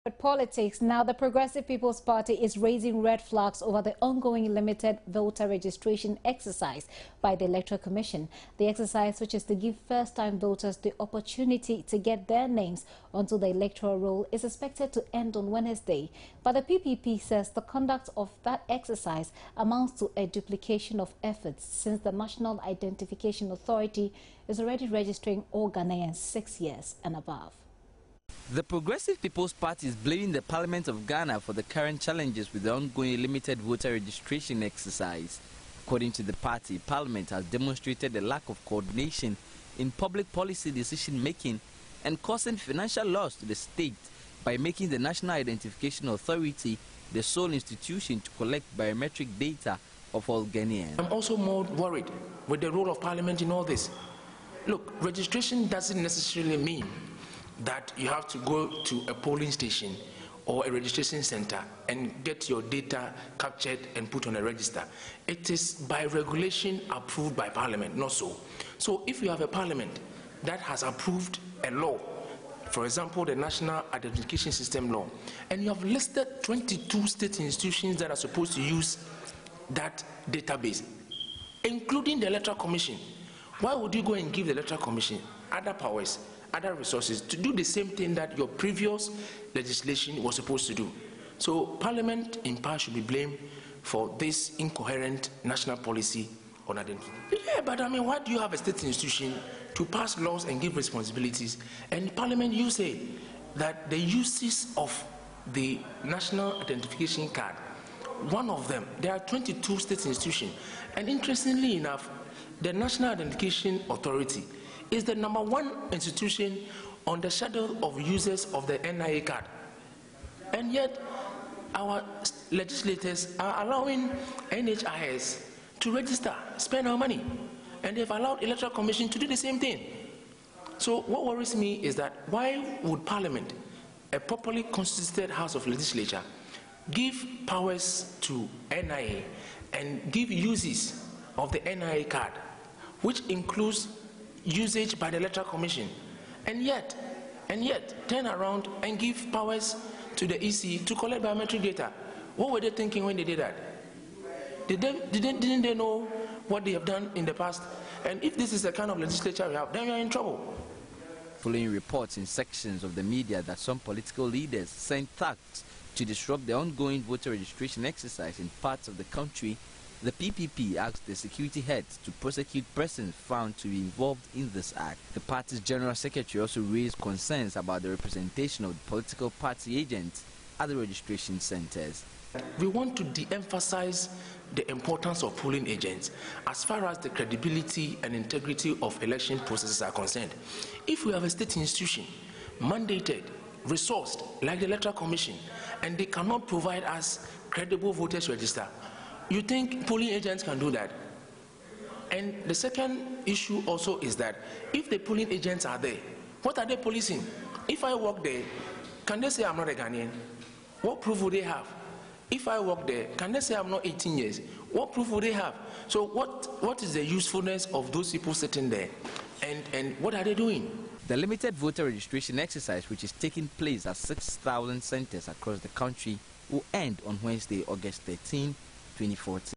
But politics, now the Progressive People's Party is raising red flags over the ongoing limited voter registration exercise by the Electoral Commission. The exercise, which is to give first-time voters the opportunity to get their names onto the electoral roll, is expected to end on Wednesday. But the PPP says the conduct of that exercise amounts to a duplication of efforts, since the National Identification Authority is already registering all Ghanaians 6 years and above. The Progressive People's Party is blaming the Parliament of Ghana for the current challenges with the ongoing limited voter registration exercise. According to the party, Parliament has demonstrated a lack of coordination in public policy decision-making and causing financial loss to the state by making the National Identification Authority the sole institution to collect biometric data of all Ghanaians. I'm also more worried with the role of Parliament in all this. Look, registration doesn't necessarily mean that you have to go to a polling station or a registration center and get your data captured and put on a register. It is by regulation approved by Parliament, not so. So if you have a Parliament that has approved a law, for example, the National Identification System law, and you have listed 22 state institutions that are supposed to use that database, including the Electoral Commission, why would you go and give the Electoral Commission other powers, other resources to do the same thing that your previous legislation was supposed to do? So Parliament in part should be blamed for this incoherent national policy on identity. Yeah, but I mean, why do you have a state institution to pass laws and give responsibilities? And Parliament, you say that the uses of the national identification card, one of them, there are 22 state institutions, and interestingly enough, the National Identification Authority is the #1 institution on the schedule of users of the NIA card. And yet, our legislators are allowing NHIS to register, spend our money, and they've allowed Electoral Commission to do the same thing. So what worries me is that why would Parliament, a properly constituted House of Legislature, give powers to NIA and give uses of the NIA card, which includes usage by the Electoral Commission, and yet turn around and give powers to the EC to collect biometric data? What were they thinking when they did that? Didn't they know what they have done in the past? And if this is the kind of legislature we have, then we are in trouble. Following reports in sections of the media that some political leaders sent thugs to disrupt the ongoing voter registration exercise in parts of the country, the PPP asked the security heads to prosecute persons found to be involved in this act. The party's general secretary also raised concerns about the representation of the political party agents at the registration centers. We want to de-emphasize the importance of polling agents as far as the credibility and integrity of election processes are concerned. If we have a state institution mandated, resourced, like the Electoral Commission, and they cannot provide us credible voters register, you think polling agents can do that? And the second issue also is that if the polling agents are there, what are they policing? If I work there, can they say I'm not a Ghanaian? What proof would they have? If I work there, can they say I'm not 18 years? What proof would they have? So what is the usefulness of those people sitting there? And what are they doing? The limited voter registration exercise, which is taking place at 6,000 centers across the country, will end on Wednesday, August 13, 2014.